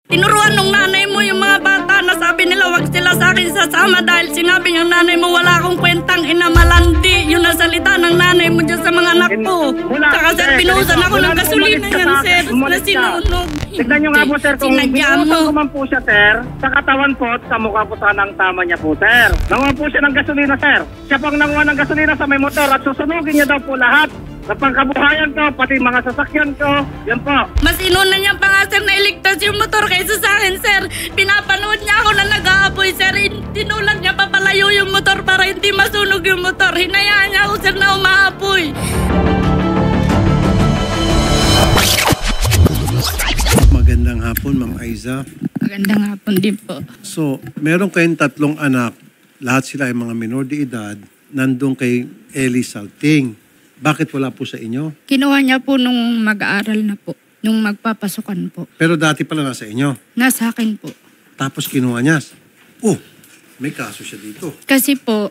Tinuruan nung nanay mo yung mga bata na sabi nila wag sila sa akin sasama dahil sinabi ng nanay mo wala akong kwentang inamalandi. Yun ang salita ng nanay mo dyan sa mga anak ko. Saka sir, pinuhusan ako ng gasolina yan sir, na sinunog. Tignan nyo nga po sir, kung pinuhusan ko man po siya sir, sa katawan po at sa mukha po sana ang tama niya po sir. Nanguha po siya ng gasolina sir. Siya po ang nanguha ng gasolina sa may motor at susunugin niya daw po lahat. Sa pangkabuhayan ko, pati mga sasakyan ko, yan po. Mas inuna niya pa nga sir na iligtas yung motor kaysa sa akin sir. Pinapanood niya ako na nag-aapoy sir. Tinulan niya papalayo yung motor para hindi masunog yung motor. Hinayaan niya ako sir na umaapoy. Magandang hapon, Ma'am Aiza. Magandang hapon din po. So, meron kayong 3 anak. Lahat sila ay mga minor de edad. Nandun kay Ellie Salting. Bakit wala po sa inyo? Kinuha niya po nung mag-aaral na po. Nung magpapasukan po. Pero dati pala nasa inyo. Nasa akin po. Tapos kinuha niya. Oh, may kaso siya dito. Kasi po,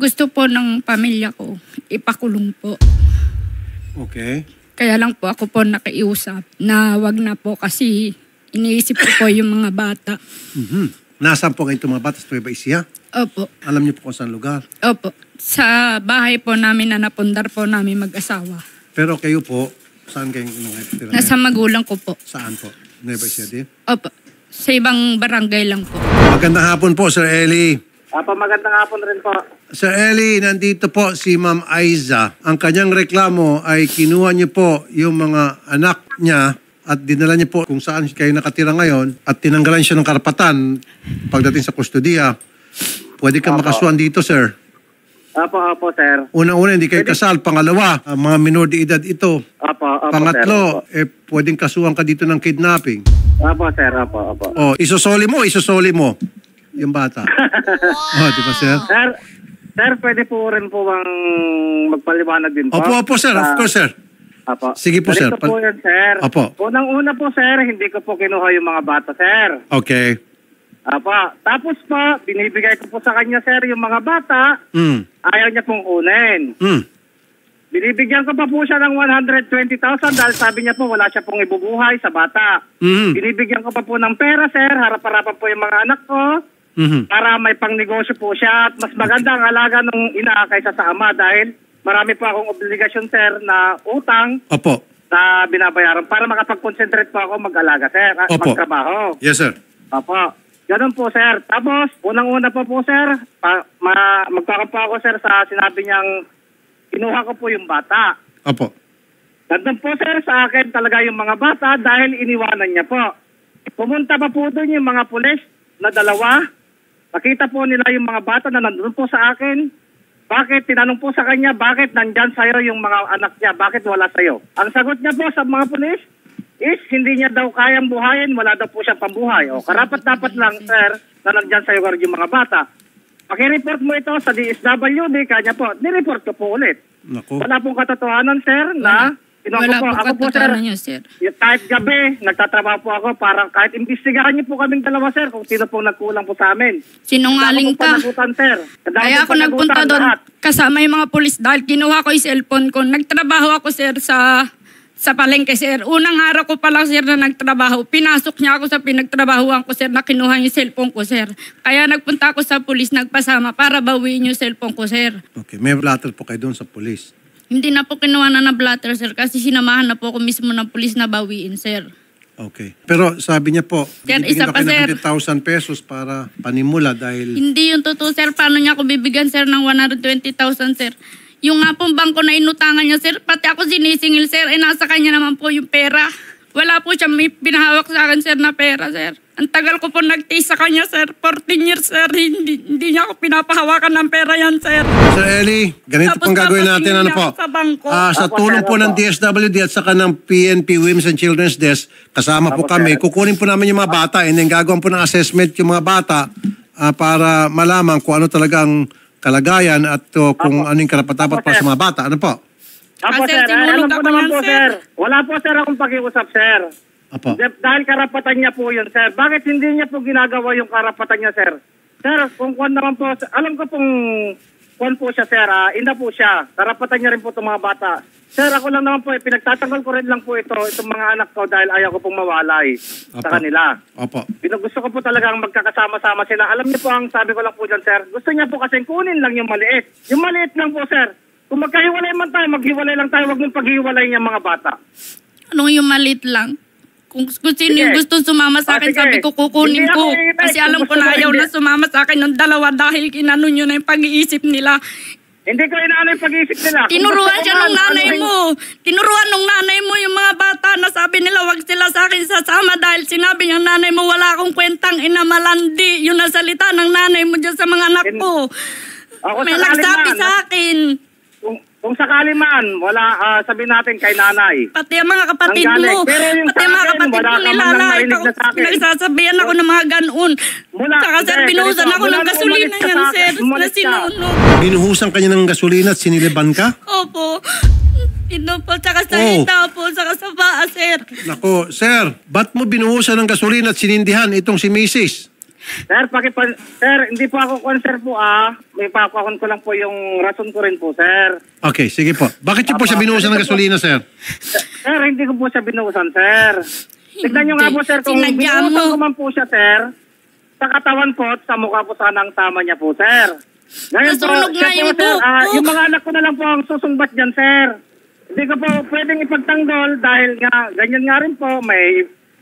gusto po ng pamilya ko, ipakulong po. Okay. Kaya lang po ako po nakiusap na wag na po kasi iniisip ko po yung mga bata. Nasaan po kayo itong mga bata sa Nueva Ecija? Opo. Alam niyo po kung saan lugar? Opo. Sa bahay po namin na napundar po namin mag-asawa. Pero kayo po, saan kayong inungatira? Nasa magulang ko po. Saan po? Nueva Ecija din? Opo. Sa ibang barangay lang po. Magandang hapon po, Sir Eli. Magandang hapon rin po. Sir Eli, nandito po si Ma'am Aiza. Ang kanyang reklamo ay kinuha niyo po yung mga anak niya at dinala niyo po kung saan kayo nakatira ngayon at tinanggalan siya ng karapatan pagdating sa kustudiya. Pwede kang makasuhan dito, sir. Opo, sir. Unang-una, hindi kayo kasal. Pangalawa, mga minor de edad ito. Opo, Pangatlo, sir. pwedeng kasuhan ka dito ng kidnapping. Opo, sir. Opo. O, isusoli mo yung bata. Di ba, sir? Sir, pwede po rin po bang magpaliwanag din po? Opo, sir. Of course, sir. Opo. Sige po, sir. Ganito po yan, sir. Opo. Unang-una po, sir, hindi ko po kinuha yung mga bata, sir. Okay. Opo. Tapos po, binibigay ko po sa kanya, sir, yung mga bata. Ayaw niya pong kunin. Binibigyan ko pa po siya ng 120,000 dahil sabi niya po wala siya pong ibubuhay sa bata. Binibigyan ko pa po ng pera, sir. Harap-harapan po yung mga anak ko. Para may pangnegosyo po siya. At mas maganda ang alaga ng ina kaysa sa ama dahil marami po akong obligasyon, sir, na utang. Opo. Na binabayaran para makapag-concentrate po ako mag-alaga, sir. Opo. Magtrabaho. Yes, sir. Opo. Ganun po, sir. Tapos, unang-una po, sir, magkakampa ako, sir, sa sinabi niyang kinuha ko po yung bata. Opo. Nandun po, sir, sa akin talaga yung mga bata dahil iniwanan niya po. Pumunta pa po doon yung mga pulis na 2. Nakita po nila yung mga bata na nandun po sa akin. Bakit? Tinanong po sa kanya, bakit nandyan sa'yo yung mga anak niya? Bakit wala sa'yo? Ang sagot niya po sa mga pulis is hindi niya daw kayang buhayin, wala daw po siyang pambuhay. O karapat-dapat lang, sir, na nandyan sa'yo yung mga bata. Paki-report mo ito sa DSWD, kanya po, nireport ko po ulit. Naku. Wala pong katotohanan, sir, na Wala po katotohanan niyo, sir. Kahit gabi, nagtatrabaho po ako para kahit imbestigahan niyo po kaming 2, sir, kung sino pong nagkulang po sa amin. Sinungaling ka. Sir. Kaya ako nagpunta doon kasama yung mga pulis dahil kinuha ko yung cellphone ko. Nagtrabaho ako, sir, sa palengke, sir. Unang araw ko pa lang, sir, na nagtrabaho. Pinasok niya ako sa pinagtrabahoan ko, sir, na kinuha yung cellphone ko, sir. Kaya nagpunta ako sa pulis, nagpasama para bawiin yung cellphone ko, sir. Okay. May blatter po kayo doon sa police. Hindi na po kinuha na blatter, sir, kasi sinamahan na po ako mismo ng pulis na bawiin, sir. Okay. Pero sabi niya po, Sir, bibigyan isa daw pa, kayo sir. ng 100,000 pesos para panimula dahil... Hindi yung totoo, sir. Paano niya ako bibigyan, sir, ng 120,000, sir? Yung nga pong bangko na inutangan niya, sir, pati ako sinisingil, sir, nasa kanya naman po yung pera. Wala po siya may pinahawak sa akin, sir, na pera, sir. Ang tagal ko po nag-taste sa kanya, sir. 14 years, sir. Hindi niya ako pinapahawakan ng pera yan, sir. Sir Eli, ganito pong gagawin natin, ano po? Sa bangko. Sa tulong po ng DSWD at saka ng PNP Women's and Children's Desk, kasama po kami, kukunin po namin yung mga bata and then gagawin po ng assessment yung mga bata para malaman kung ano talagang kalagayan at kung ano yung karapat-dapat para sa mga bata. Ano po? Apo, Sir, sir. Alam sinulog ko ako naman yan, po, sir. sir. Wala po, sir, akong pakiusap, sir. Apo. Dahil karapatan niya po yun, sir. Bakit hindi niya po ginagawa yung karapatan niya, sir? Sir, kung kuwan naman po, alam ko pong kuwan po siya, sir. Ina po siya. Karapatan niya rin po itong mga bata. Sir, ako lang naman po, pinagtatanggol ko rin lang po itong mga anak ko dahil ayaw ko pong mawalay sa kanila. Opo. Gusto ko po talagang magkakasama-sama sila. Alam niyo po, ang sabi ko lang po dyan, sir, gusto niya po kasi kunin lang yung maliit. Yung maliit lang po, sir. Kung magkahiwalay man tayo, maghiwalay lang tayo. Huwag mong paghiwalay niya mga bata. Anong yung malit lang? Kung sino yung gusto sumama sa akin, sige. sabi ko kukunin Hindi ko. ako iinay. Kasi alam ko Kung na gusto mo, ayaw hindi. na sumama sa akin ng dalawa dahil kinano nyo na yung pag-iisip nila. Hindi ko inaano yung pag-iisip nila. Kung Tinuruan gusto ko siya man, nung nanay anuhin- mo. Tinuruan nung nanay mo yung mga bata na sabi nila wag sila sa akin sasama dahil sinabi ng nanay mo wala akong kwentang inamalandi. Yun ang salita ng nanay mo dyan sa mga anak ko. Ako May sakali nagsabi man, sa akin. Kung sakali man, wala, sabihin natin kay nanay. Pati ang mga kapatid Nanggaling. mo. Pero yung Pati sa ang mga akin, kapatid wala mo ka man lang nilalait narinig ako. na sa akin. Pinagsasabihan ako ng mga ganon. Saka sir, hindi, binuhusan ganito, ako ng mula nung gasolina umalis ka yan, sa sir. akin, Na umalis ka. sinunog. Binuhusan kanya ng gasolina at siniliban ka? Opo. Ito po, saka sa Oh. hita po, saka sa paa, sir. Nako, sir, ba't mo binuhusan ng gasolina at sinindihan itong si Mrs.? Sir, sir, hindi po ako concern po May pakakon ko lang po yung rason ko rin po, sir. Okay, sige po. Bakit niyo po siya binuhusan ng gasolina, sir? Sir, hindi ko po siya binuhusan, sir. Tignan nyo nga po, sir, kung Sinadya mo. binuhusan ko man po siya, sir, sa katawan po at sa mukha po sana ang tama niya po, sir. Ngayon po, Nasunog siya nga po, yung sir, buhok. yung mga anak ko na lang po ang susumbat dyan, sir. Hindi ko po pwedeng ipagtanggol dahil nga, ganyan nga rin po,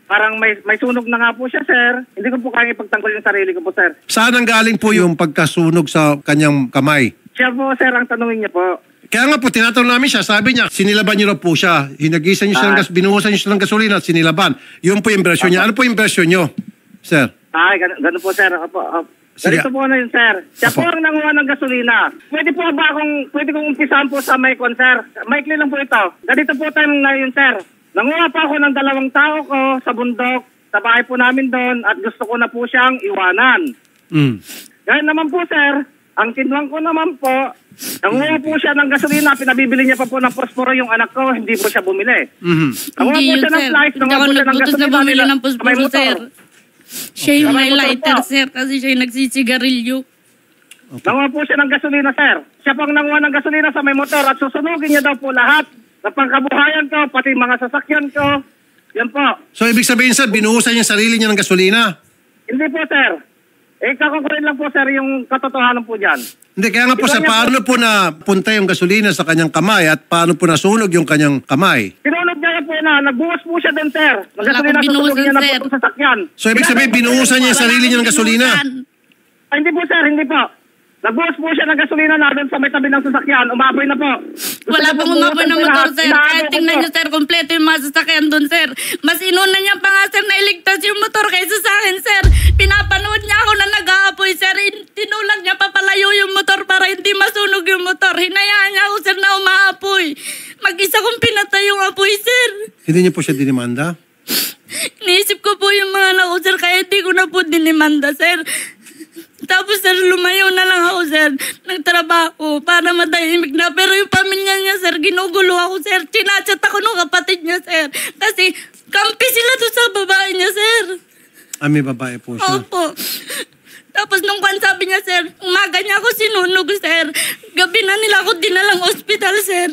parang may sunog na nga po siya, sir. Hindi ko po kaya ipagtanggol yung sarili ko po, sir. Saan ang galing po yung pagkasunog sa kanyang kamay? Siya po, sir, ang tanungin niya po. Kaya nga po, tinatanong namin siya, sabi niya, sinilaban niyo na po siya. Hinagisan niyo siya ng binuhusan niyo siya ng gasolina at sinilaban. Yun po yung version niya. Ano po yung version niyo, sir? Ay, ganun po, sir. Sige. Ganito po na yun, sir. Siya Apo. po ang nanguha ng gasolina. Pwede kong umpisahan po sa may sir. Maikli lang po ito. Ganito po tayo na yun, sir. Nanguha pa ako ng 2 tao ko sa bundok, sa bahay po namin doon, at gusto ko na po siyang iwanan. Ngayon naman po, sir, ang kinuwang ko naman po, nanguha po siya ng gasolina, pinabibili niya pa po ng posporo yung anak ko, hindi po siya bumili. Nanguha Hindi po yun, siya ng sir. flies, Hindi nanguha ako po siya ng nagbutos na gasolina. bumili ng sa may puspuro, motor. sir. Siya yung Sa may may motor lighter, po. sir, kasi siya yung nagsisigarilyo. Nanguha po siya ng gasolina, sir. Siya po ang nanguha ng gasolina sa may motor at susunugin niya daw po lahat sa pangkabuhayan ko, pati mga sasakyan ko. Yan po. So, ibig sabihin, sir, binuhusan niya sarili niya ng gasolina? Hindi po, sir. Kakukurin lang po, sir, yung katotohanan po dyan. Hindi, kaya nga po, sir, paano po napunta yung gasolina sa kanyang kamay at paano po nasunog yung kanyang kamay? Pinunod niya po na, nagbuhos po siya doon, sir. Wala Nagasolina, akong susunugin niya na binuhusan, po sa sasakyan. So, ibig sabihin, binuhusan niya yung sarili niya ng gasolina? Ay, hindi po, sir, hindi po. Nagbuhos po siya ng gasolina na doon sa may tabi ng sasakyan. Umapoy na po. Wala pang umapoy ng motor, sir. Kahit tingnan niyo, sir. sir, kompleto yung mga sasakyan doon, sir. Mas inuna niya pa nga, sir, na iligtas yung motor kaysa sa akin, sir. Pinapanood niya ako na nag-aapoy, sir. Tinulang niya papalayo yung motor para hindi masunog yung motor. Hinayaan niya ako, sir, na umaapoy. Mag-isa kong pinatay yung apoy, sir. Hindi niyo po siya dinimanda? Iniisip ko po yung mga anak ko, sir, kaya hindi ko na po dinimanda, sir. Tapos, sir, lumayo na lang ako, sir. Nagtrabaho para matahimik na. Pero yung pamilya niya, sir, ginugulo ako, sir. Chinachat ako ng kapatid niya, sir. Kasi kampi sila doon sa babae niya, sir. May babae po siya. Opo. Tapos nung sabi niya, sir, umaga niya ako sinunog, sir. Gabi na nila ako dinalang ospital, sir.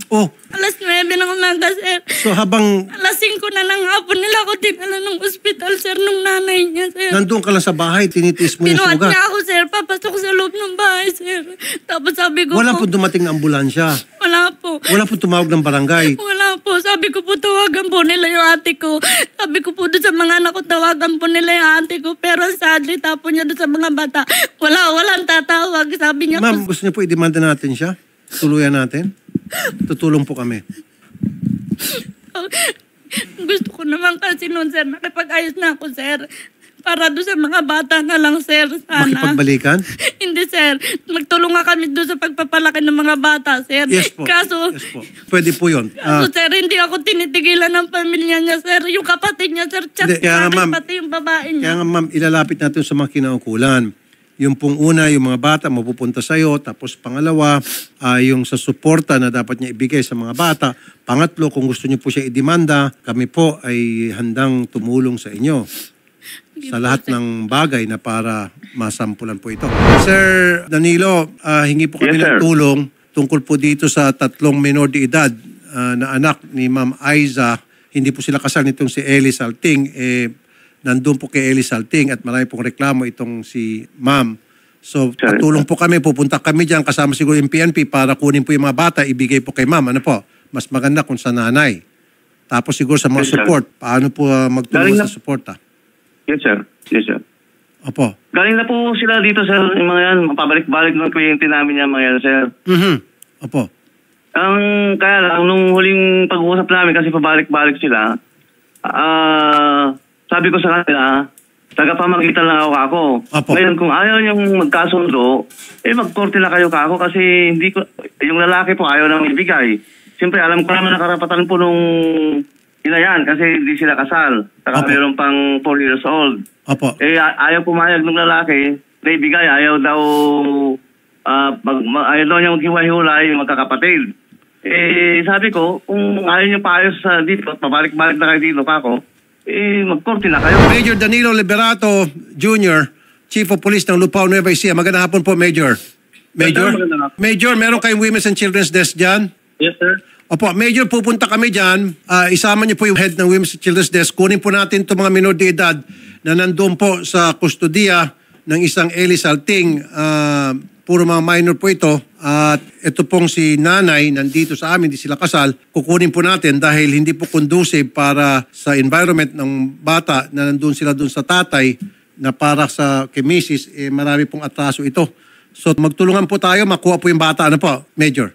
Oh, Alas 9 ng umaga, sir. so habang Alas 5 na ng hapon nila ako dinala ng ospital, sir, nung nanay niya, sir. nandun ka lang sa bahay, tinitiis mo yung Pinuhat sugat. niya ako, sir. Papasok sa loob ng bahay, sir. Tapos sabi ko Wala po, po dumating na ambulansya. wala po. Wala po tumawag ng barangay. Wala po. Sabi ko po, tawagan po nila yung ate ko. Sabi ko po doon sa mga anak ko, tawagan po nila yung ate ko. Pero sadly, tapon niya doon sa mga bata. Walang tatawag. Sabi niya Ma'am, po, gusto niyo po idemanda natin siya? Tuluyan natin? Tutulong po kami. gusto ko naman kasi noon, sir, nakipag-ayos na ako, sir. Para doon sa mga bata na lang, sir. Sana. Makipagbalikan? Hindi, sir. Magtulong nga kami doon sa pagpapalaki ng mga bata, sir. Yes po. Kaso, Yes po. Pwede po yun. kaso, sir, hindi ako tinitigilan ng pamilya niya, sir. Yung kapatid niya, sir. Chat Hindi, kaya nga, sa akin, ma'am. pati yung babae niya. Kaya nga ma'am, ilalapit natin sa mga kinaukulan. Yung pong una, yung mga bata mapupunta sa'yo. Tapos pangalawa, yung sa suporta na dapat niya ibigay sa mga bata. Pangatlo, kung gusto niyo po siya idemanda, kami po ay handang tumulong sa inyo. sa lahat ng bagay na para masampulan po ito. Sir Danilo, hingi po kami ng tulong tungkol po dito sa 3 minor de edad na anak ni Ma'am Aiza. Hindi po sila kasal nitong si Eli Salting. Nandun po kay Eli Salting at marami pong reklamo itong si Ma'am. So, patulong po kami. Pupunta kami dyan kasama siguro yung PNP para kunin po yung mga bata, ibigay po kay Ma'am. Ano po? Mas maganda kung sa nanay. Tapos siguro sa mga support. Paano po magtulong sa suporta? Yes, sir. Yes, sir. Opo. Galing na po sila dito, sir. Yung mga yan, mapabalik-balik ng kliyente namin yan, mga yan, sir. Opo. Kaya lang, nung huling pag-uusap namin, kasi pabalik-balik sila, sabi ko sa kanila, tagapamagitan lang ako. Opo. Ngayon, kung ayaw niyong magkasundo, magkorte na kayo kako kasi hindi ko, yung lalaki po ayaw nang ibigay. Siyempre, alam ko naman na karapatan po nung ina yan kasi hindi sila kasal. Saka mayroon pang 4 years old. Opo. Ayaw pumayag ng lalaki na ibigay. Ayaw daw niya maghiwa-hiwalay yung magkakapatid. Sabi ko, kung ayaw niyo paayos sa dito, pabalik-balik na kayo dito kako, magkorte na kayo. Major Danilo Liberato Jr., Chief of Police ng Lupao, Nueva Ecija. Magandang hapon po, Major. Major, meron kayong Women's and Children's Desk dyan? Yes, sir. Opo, Major, pupunta kami dyan. Isama niyo po yung head ng Women's and Children's Desk. Kunin po natin itong mga minor de edad na nandun po sa kustodiya ng isang Eli Salting. Puro mga minor po ito. At ito pong si nanay, nandito sa amin, hindi sila kasal. Kukunin po natin dahil hindi po conducive para sa environment ng bata na nandun sila dun sa tatay na para sa kay Mrs. Marami pong atraso ito. So magtulungan po tayo, makuha po yung bata. Ano po, Major?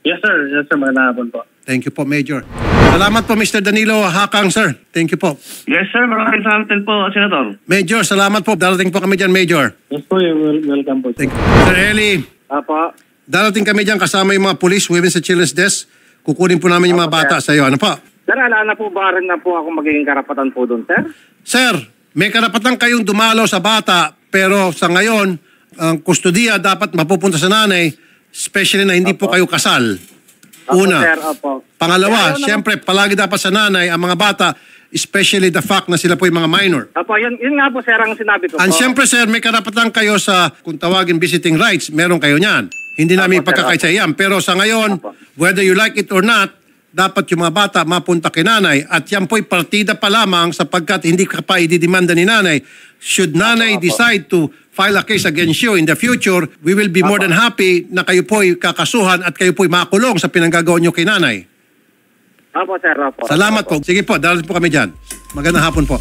Yes, sir. Yes, sir. Magandang hapon po. Thank you po, Major. Salamat po, Mr. Danilo Hakang, sir. Thank you po. Yes, sir. Maraming salamat din po, Senator. Major, salamat po. Darating po kami dyan, Major. Yes po, welcome po. Thank you. Sir Eli, Apo. darating kami dyan kasama yung mga police, Women's and Children's Desk. Kukunin po namin yung mga bata sa iyo. Ano po? Sir, ala na po ba rin na po ako magiging karapatan po doon, sir? Sir, may karapatan kayong dumalo sa bata, pero sa ngayon, ang kustodiya dapat mapupunta sa nanay, especially na hindi po kayo kasal. Una. Opo, sir, opo. Pangalawa, siyempre, palagi dapat sa nanay ang mga bata, especially the fact na sila po yung mga minor. Opo, yun nga po, sir, ang sinabi ko And po. siyempre, sir, may karapatan kayo sa, kung tawagin visiting rights, meron kayo niyan. Hindi namin ipagkakaisa yan. Pero sa ngayon, whether you like it or not, dapat yung mga bata mapunta kay nanay. At yan po'y partida pa lamang sapagkat hindi ka pa ididimanda ni nanay. Should nanay decide to file a case against you in the future, we will be more than happy na kayo po'y kakasuhan at kayo po'y makulong sa pinanggagawa nyo kay nanay. Opo, sir, opo. Salamat po. Sige po, darating po kami dyan. Magandang hapon po.